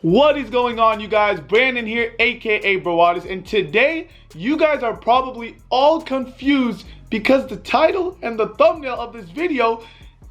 What is going on, you guys? Brandon here, aka Broadis, and today you guys are probably all confused because the title and the thumbnail of this video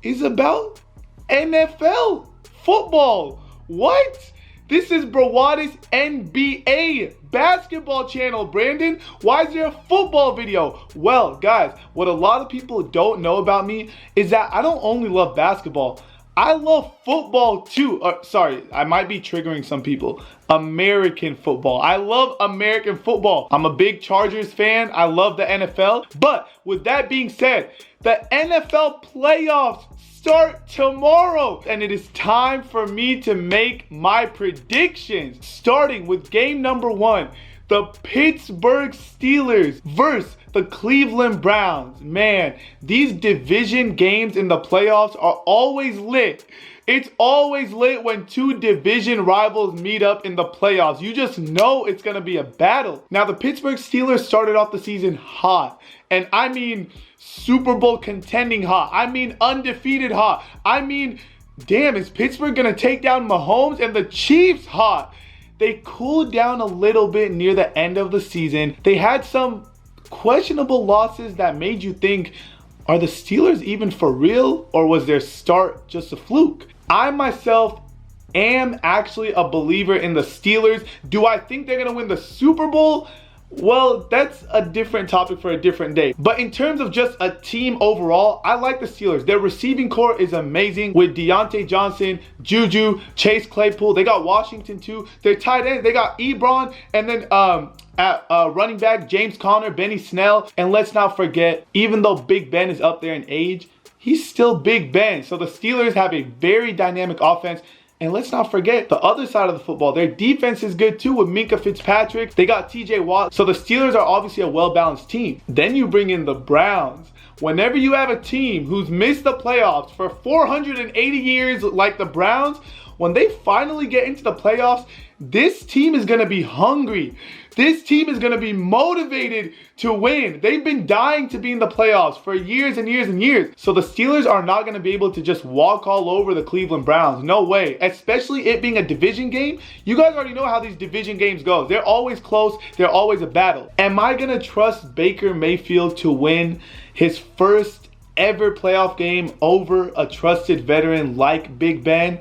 is about NFL football. What? This is Broadis NBA basketball channel, Brandon. Why is there a football video? Well, guys, what a lot of people don't know about me is that I don't only love basketball, I love football too. Sorry, I might be triggering some people. American football. I love American football. I'm a big Chargers fan. I love the NFL. But with that being said, the NFL playoffs start tomorrow. And it is time for me to make my predictions. Starting with game number 1. The Pittsburgh Steelers versus the Cleveland Browns. Man, these division games in the playoffs are always lit. It's always lit when two division rivals meet up in the playoffs. You just know it's going to be a battle. Now, the Pittsburgh Steelers started off the season hot. And I mean Super Bowl contending hot. I mean undefeated hot. I mean, damn, is Pittsburgh going to take down Mahomes and the Chiefs hot? They cooled down a little bit near the end of the season. They had some questionable losses that made you think, are the Steelers even for real, or was their start just a fluke? I myself am actually a believer in the Steelers. Do I think they're going to win the Super Bowl? Well, that's a different topic for a different day. But in terms of just a team overall, I like the Steelers. Their receiving core is amazing with Deontay Johnson, Juju, Chase Claypool. They got Washington too. Their tight ends, they got Ebron, and then at running back, James Conner, Benny Snell. And let's not forget, even though Big Ben is up there in age, he's still Big Ben. So the Steelers have a very dynamic offense. And let's not forget the other side of the football. Their defense is good too with Minkah Fitzpatrick. They got TJ Watt. So the Steelers are obviously a well-balanced team. Then you bring in the Browns. Whenever you have a team who's missed the playoffs for 480 years like the Browns, when they finally get into the playoffs, this team is going to be hungry. This team is going to be motivated to win. They've been dying to be in the playoffs for years and years and years. So the Steelers are not going to be able to just walk all over the Cleveland Browns. No way. Especially it being a division game. You guys already know how these division games go. They're always close. They're always a battle. Am I going to trust Baker Mayfield to win his first ever playoff game over a trusted veteran like Big Ben?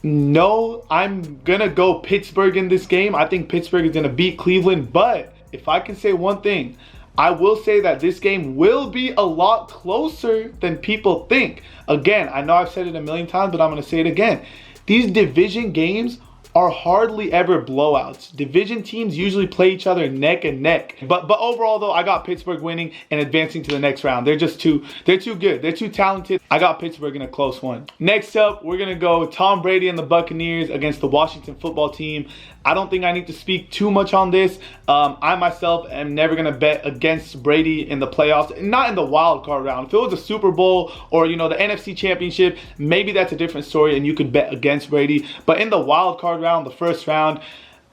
No, I'm going to go Pittsburgh in this game. I think Pittsburgh is going to beat Cleveland. But if I can say one thing, I will say that this game will be a lot closer than people think. Again, I know I've said it a million times, but I'm going to say it again. These division games are hardly ever blowouts. Division teams usually play each other neck and neck. But overall though, I got Pittsburgh winning and advancing to the next round. They're too good. They're too talented. I got Pittsburgh in a close one. Next up, we're gonna go Tom Brady and the Buccaneers against the Washington football team. I don't think I need to speak too much on this. I myself am never gonna bet against Brady in the playoffs, not in the wild card round. If it was a Super Bowl or the NFC Championship, maybe that's a different story and you could bet against Brady. But in the wild card round, the first round,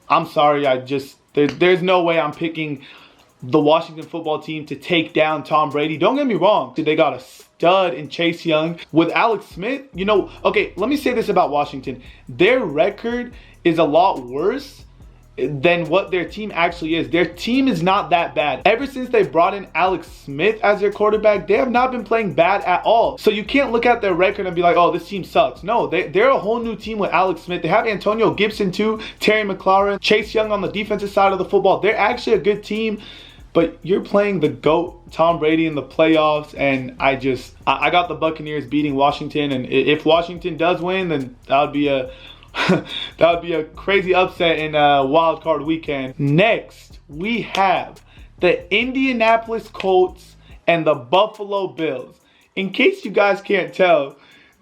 I'm sorry, there's no way I'm picking the Washington football team to take down Tom Brady. Don't get me wrong, they got a stud in Chase Young. With Alex Smith, okay, let me say this about Washington. Their record is a lot worse than what their team actually is. Their team is not that bad. Ever since they brought in Alex Smith as their quarterback, they have not been playing bad at all. So you can't look at their record and be like, oh, this team sucks. No, they're a whole new team with Alex Smith. They have Antonio Gibson too, Terry McLaurin, Chase Young on the defensive side of the football. They're actually a good team. But you're playing the GOAT, Tom Brady, in the playoffs, and I got the Buccaneers beating Washington. And if Washington does win, then that would be a crazy upset in a wild card weekend. Next, we have the Indianapolis Colts and the Buffalo Bills. In case you guys can't tell,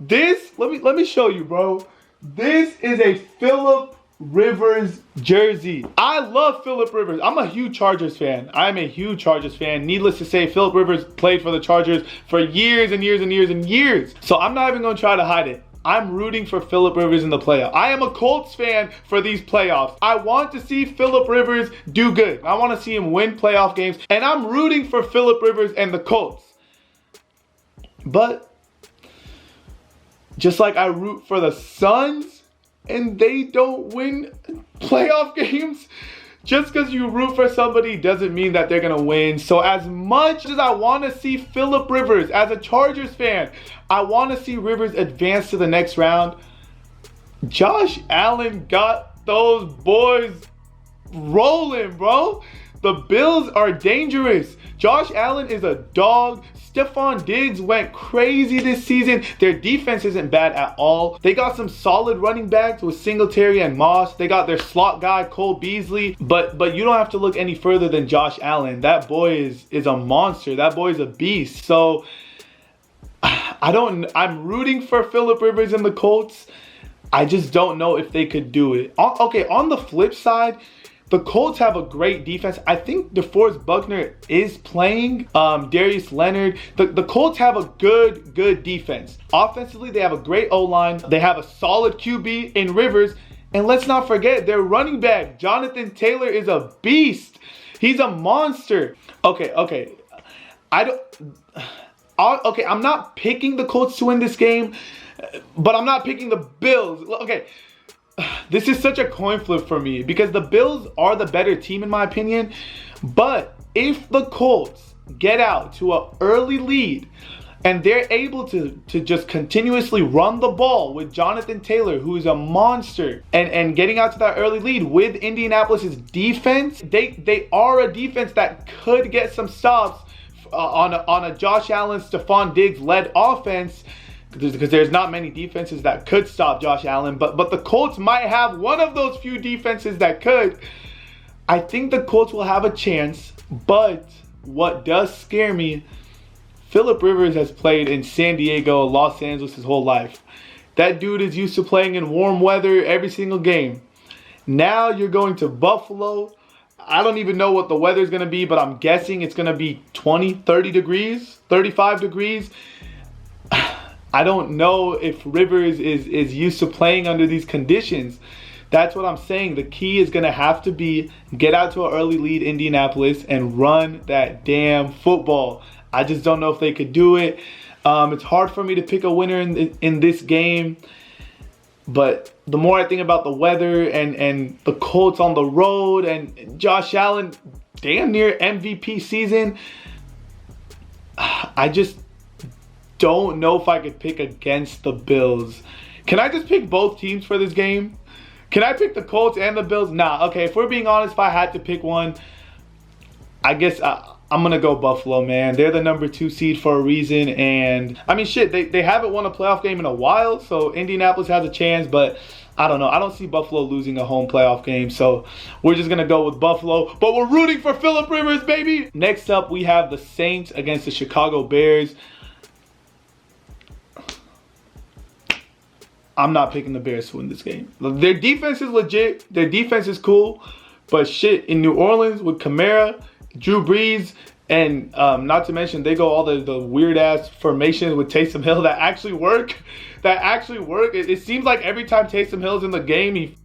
let me show you, bro. This is a Phillip Rivers jersey. I love Phillip Rivers. I'm a huge Chargers fan. I'm a huge Chargers fan. Needless to say, Phillip Rivers played for the Chargers for years and years and years and years. So I'm not even going to try to hide it. I'm rooting for Phillip Rivers in the playoffs. I am a Colts fan for these playoffs. I want to see Phillip Rivers do good. I want to see him win playoff games. And I'm rooting for Phillip Rivers and the Colts. But just like I root for the Suns and they don't win playoff games. Just because you root for somebody doesn't mean that they're going to win. So as much as I want to see Phillip Rivers, as a Chargers fan, I want to see Rivers advance to the next round. Josh Allen got those boys rolling, bro. The Bills are dangerous. Josh Allen is a dog. Stephon Diggs went crazy this season. Their defense isn't bad at all. They got some solid running backs with Singletary and Moss. They got their slot guy, Cole Beasley. But you don't have to look any further than Josh Allen. That boy is a monster. That boy is a beast. So I'm rooting for Phillip Rivers and the Colts. I just don't know if they could do it. Okay, on the flip side, the Colts have a great defense. I think DeForest Buckner is playing. Darius Leonard. The Colts have a good defense. Offensively, they have a great O-line. They have a solid QB in Rivers. And let's not forget their running back, Jonathan Taylor, is a beast. He's a monster. Okay. I'm not picking the Colts to win this game, but I'm not picking the Bills. Okay. This is such a coin flip for me because the Bills are the better team in my opinion. But if the Colts get out to an early lead and they're able to just continuously run the ball with Jonathan Taylor, who is a monster, and getting out to that early lead with Indianapolis's defense, they are a defense that could get some stops on a Josh Allen, Stephon Diggs led offense. Because there's not many defenses that could stop Josh Allen. But the Colts might have one of those few defenses that could. I think the Colts will have a chance. But what does scare me, Phillip Rivers has played in San Diego, Los Angeles his whole life. That dude is used to playing in warm weather every single game. Now you're going to Buffalo. I don't even know what the weather is going to be, but I'm guessing it's going to be 20, 30 degrees, 35 degrees. I don't know if Rivers is used to playing under these conditions. That's what I'm saying. The key is going to have to be get out to an early lead, Indianapolis, and run that damn football. I just don't know if they could do it. It's hard for me to pick a winner in this game. But the more I think about the weather and the Colts on the road and Josh Allen, damn near MVP season, I just don't know if I could pick against the Bills. Can I just pick both teams for this game? Can I pick the Colts and the Bills? Nah, okay, if we're being honest, if I had to pick one, I guess I'm going to go Buffalo, man. They're the number 2 seed for a reason. And, I mean, shit, they haven't won a playoff game in a while, so Indianapolis has a chance, but I don't know. I don't see Buffalo losing a home playoff game, so we're just going to go with Buffalo. But we're rooting for Phillip Rivers, baby! Next up, we have the Saints against the Chicago Bears. I'm not picking the Bears to win this game. Their defense is legit. Their defense is cool. But shit, in New Orleans with Kamara, Drew Brees, and not to mention they go all the weird-ass formations with Taysom Hill that actually work. It seems like every time Taysom Hill's in the game, he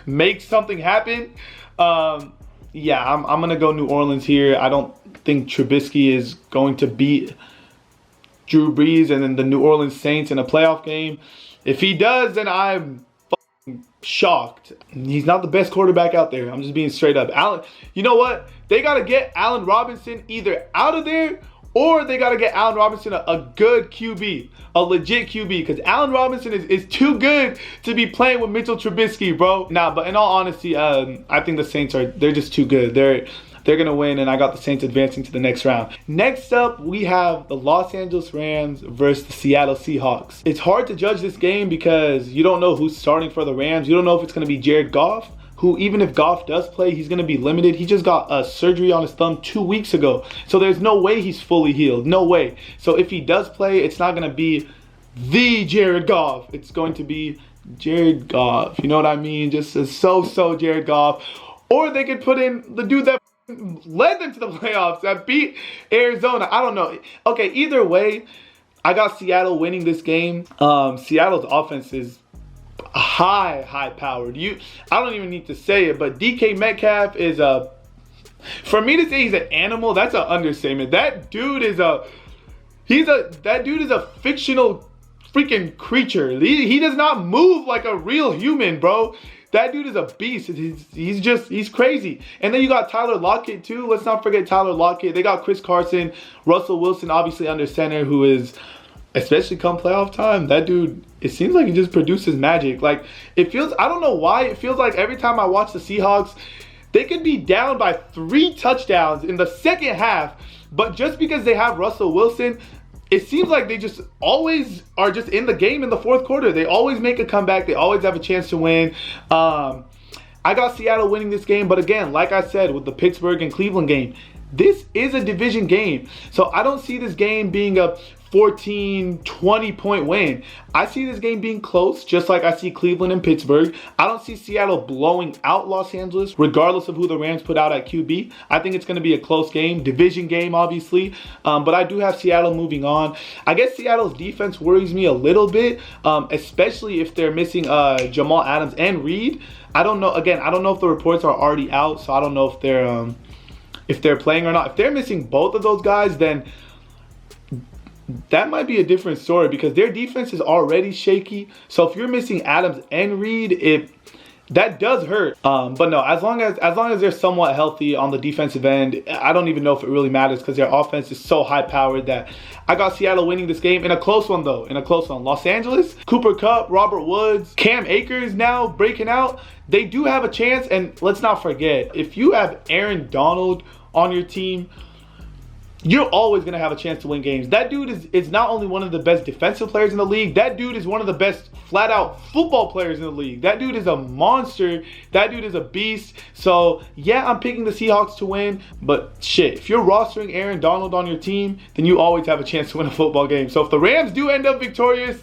makes something happen. Yeah, I'm going to go New Orleans here. I don't think Trubisky is going to beat Drew Brees and then the New Orleans Saints in a playoff game. If he does, then I'm shocked. He's not the best quarterback out there. I'm just being straight up. Allen, you know what? They got to get Allen Robinson either out of there or they got to get Allen Robinson a good QB, a legit QB, because Allen Robinson is too good to be playing with Mitchell Trubisky, bro. Nah, but in all honesty, I think the Saints they're just too good. They're going to win, and I got the Saints advancing to the next round. Next up, we have the Los Angeles Rams versus the Seattle Seahawks. It's hard to judge this game because you don't know who's starting for the Rams. You don't know if it's going to be Jared Goff, who even if Goff does play, he's going to be limited. He just got a surgery on his thumb 2 weeks ago. So there's no way he's fully healed. No way. So if he does play, it's not going to be the Jared Goff. It's going to be Jared Goff. You know what I mean? Just a so-so Jared Goff. Or they could put in the dude that led them to the playoffs, that beat Arizona. I don't know. Okay, either way, I got Seattle winning this game. Seattle's offense is high powered. I don't even need to say it, but DK Metcalf is for me to say he's an animal, that's an understatement. That dude is a fictional freaking creature. He does not move like a real human, bro. That dude is a beast. He's crazy. And then you got Tyler Lockett too. Let's not forget Tyler Lockett. They got Chris Carson, Russell Wilson, obviously under center, who is, especially come playoff time, that dude, it seems like he just produces magic. Like, it feels, I don't know why, it feels like every time I watch the Seahawks, they could be down by 3 touchdowns in the second half, but just because they have Russell Wilson, it seems like they just always are just in the game in the fourth quarter. They always make a comeback. They always have a chance to win. I got Seattle winning this game, but again, like I said, with the Pittsburgh and Cleveland game, this is a division game. So I don't see this game being a 14, 20-point win. I see this game being close, just like I see Cleveland and Pittsburgh. I don't see Seattle blowing out Los Angeles, regardless of who the Rams put out at QB. I think it's going to be a close game, division game, obviously. But I do have Seattle moving on. I guess Seattle's defense worries me a little bit, especially if they're missing Jamal Adams and Reed. I don't know. Again, I don't know if the reports are already out, so I don't know if they're playing or not. If they're missing both of those guys, then that might be a different story because their defense is already shaky. So if you're missing Adams and Reed, that does hurt. But no, as long as they're somewhat healthy on the defensive end, I don't even know if it really matters because their offense is so high powered that I got Seattle winning this game in a close one though. In a close one. Los Angeles, Cooper Kupp, Robert Woods, Cam Akers now breaking out. They do have a chance, and let's not forget, if you have Aaron Donald on your team, you're always going to have a chance to win games. That dude is not only one of the best defensive players in the league, that dude is one of the best flat-out football players in the league. That dude is a monster. That dude is a beast. So, yeah, I'm picking the Seahawks to win, but shit, if you're rostering Aaron Donald on your team, then you always have a chance to win a football game. So if the Rams do end up victorious,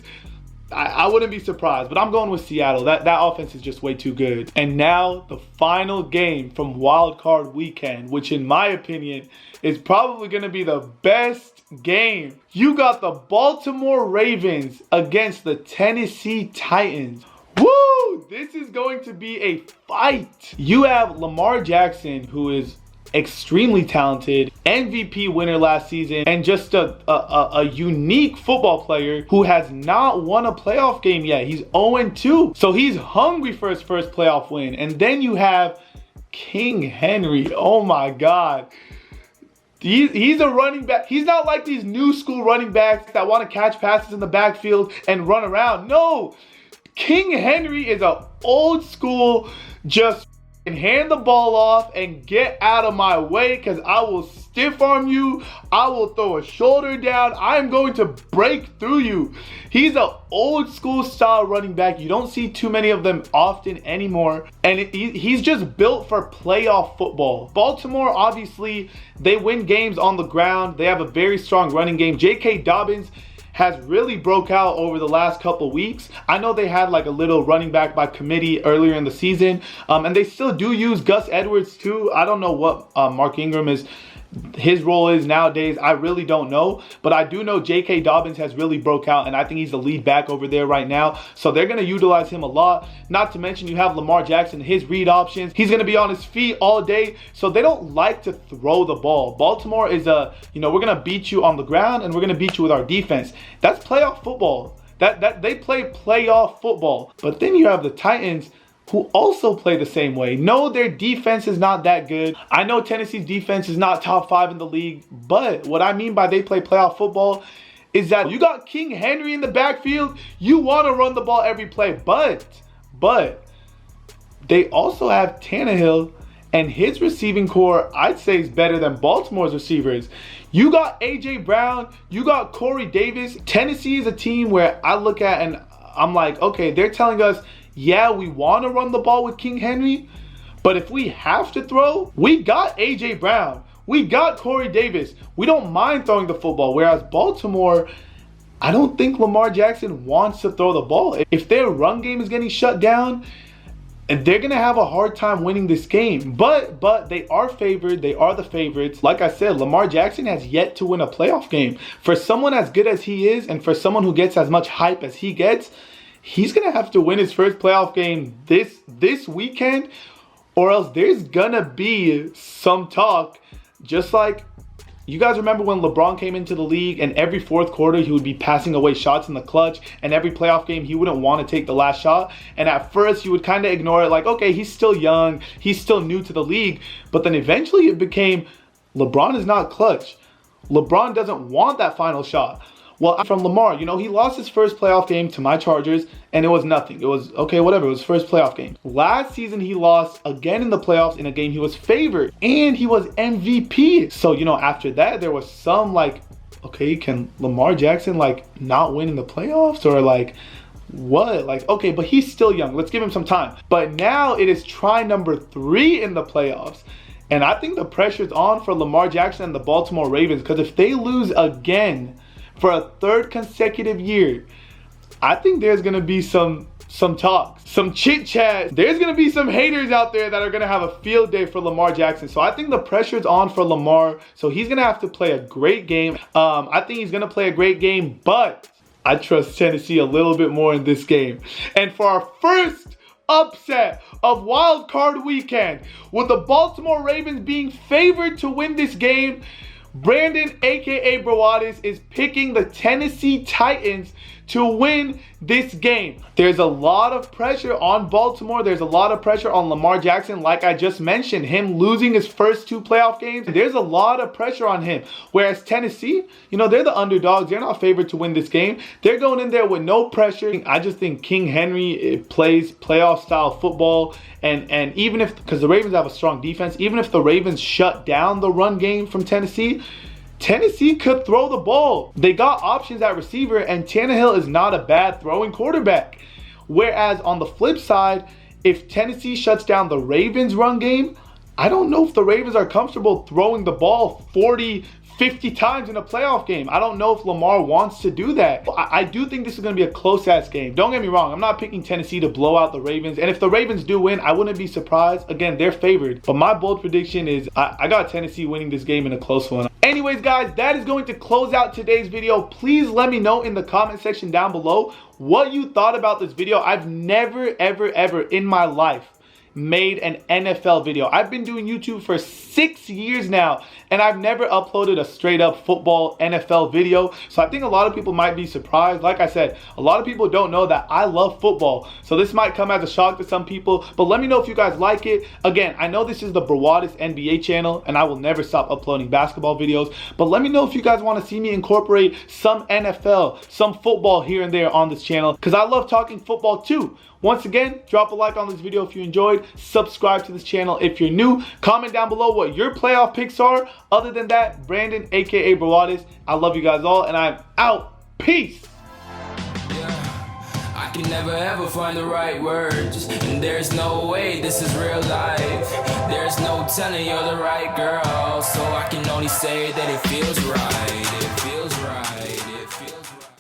I wouldn't be surprised, but I'm going with Seattle. That offense is just way too good. And now the final game from Wild Card Weekend, which in my opinion is probably going to be the best game. You got the Baltimore Ravens against the Tennessee Titans. Woo! This is going to be a fight. You have Lamar Jackson, who is extremely talented, MVP winner last season, and just a unique football player who has not won a playoff game yet. He's 0-2, so he's hungry for his first playoff win. And then you have King Henry. Oh my God. He's a running back. He's not like these new school running backs that want to catch passes in the backfield and run around. No, King Henry is a old school, just hand the ball off and get out of my way because I will stiff arm you. I will throw a shoulder down. I'm going to break through you. He's an old school style running back. You don't see too many of them often anymore. And he's just built for playoff football. Baltimore, obviously, they win games on the ground. They have a very strong running game. J.K. Dobbins has really broke out over the last couple weeks. I know they had like a little running back by committee earlier in the season, and they still do use Gus Edwards too. I don't know what Mark Ingram his role is nowadays. I really don't know, but I do know J.K. Dobbins has really broke out, and I think he's the lead back over there right now. So they're going to utilize him a lot. Not to mention you have Lamar Jackson, his read options. He's going to be on his feet all day, so they don't like to throw the ball. Baltimore is we're going to beat you on the ground, and we're going to beat you with our defense. That's playoff football. That they play playoff football. But then you have the Titans, who also play the same way. No, their defense is not that good. I know Tennessee's defense is not top 5 in the league, but what I mean by they play playoff football is that you got King Henry in the backfield. You want to run the ball every play, but they also have Tannehill, and his receiving core, I'd say, is better than Baltimore's receivers. You got A.J. Brown, you got Corey Davis. Tennessee is a team where I look at and I'm like, okay, they're telling us, yeah, we want to run the ball with King Henry, but if we have to throw, we got A.J. Brown. We got Corey Davis. We don't mind throwing the football. Whereas Baltimore, I don't think Lamar Jackson wants to throw the ball. If their run game is getting shut down, and they're going to have a hard time winning this game. But they are favored. They are the favorites. Like I said, Lamar Jackson has yet to win a playoff game. For someone as good as he is, and for someone who gets as much hype as he gets, he's going to have to win his first playoff game this weekend, or else there's going to be some talk, just like You guys remember when LeBron came into the league and every fourth quarter he would be passing away shots in the clutch, and every playoff game he wouldn't want to take the last shot, and at first you would kind of ignore it like, okay, he's still young, he's still new to the league, but then eventually it became LeBron is not clutch. LeBron doesn't want that final shot. Well, from Lamar, you know, he lost his first playoff game to my Chargers, and it was nothing. It was, okay, whatever. It was first playoff game. Last season, he lost again in the playoffs in a game he was favored, and he was MVP. So, you know, after that, there was some, like, okay, can Lamar Jackson, like, not win in the playoffs? Or, like, what? Like, okay, but he's still young. Let's give him some time. But now it is try number 3 in the playoffs. And I think the pressure's on for Lamar Jackson and the Baltimore Ravens, because if they lose again for a 3rd consecutive year, I think there's going to be some talk, some chit chat. There's going to be some haters out there that are going to have a field day for Lamar Jackson. So I think the pressure's on for Lamar. So he's going to have to play a great game. I think he's going to play a great game, but I trust Tennessee a little bit more in this game. And for our first upset of Wild Card Weekend, with the Baltimore Ravens being favored to win this game, Brandon, aka Broadis, is picking the Tennessee Titans to win this game. There's a lot of pressure on Baltimore. There's a lot of pressure on Lamar Jackson. Like I just mentioned, him losing his first 2 playoff games, there's a lot of pressure on him. Whereas Tennessee, you know, they're the underdogs. They're not favored to win this game. They're going in there with no pressure. I just think King Henry plays playoff style football. And even if, because the Ravens have a strong defense, even if the Ravens shut down the run game from Tennessee could throw the ball. They got options at receiver, and Tannehill is not a bad throwing quarterback. Whereas on the flip side, if Tennessee shuts down the Ravens run game, I don't know if the Ravens are comfortable throwing the ball 40, 50 times in a playoff game. I don't know if Lamar wants to do that. I do think this is going to be a close-ass game. Don't get me wrong. I'm not picking Tennessee to blow out the Ravens. And if the Ravens do win, I wouldn't be surprised. Again, they're favored. But my bold prediction is I got Tennessee winning this game in a close one. Anyways, guys, that is going to close out today's video. Please let me know in the comment section down below what you thought about this video. I've never, ever, ever in my life made an NFL video. I've been doing YouTube for 6 years now, and I've never uploaded a straight up football NFL video. So I think a lot of people might be surprised. Like I said, a lot of people don't know that I love football. So this might come as a shock to some people, but let me know if you guys like it. Again, I know this is the Broadis NBA channel, and I will never stop uploading basketball videos, but let me know if you guys want to see me incorporate some NFL, some football here and there on this channel, because I love talking football too. Once again, drop a like on this video if you enjoyed. Subscribe to this channel if you're new. Comment down below what your playoff picks are. Other than that, Brandon, aka Broadis, I love you guys all, and I'm out. Peace. I can never ever find the right words, and there's no way this is real life. There's no telling you're the right girl, so I can only say that it feels right.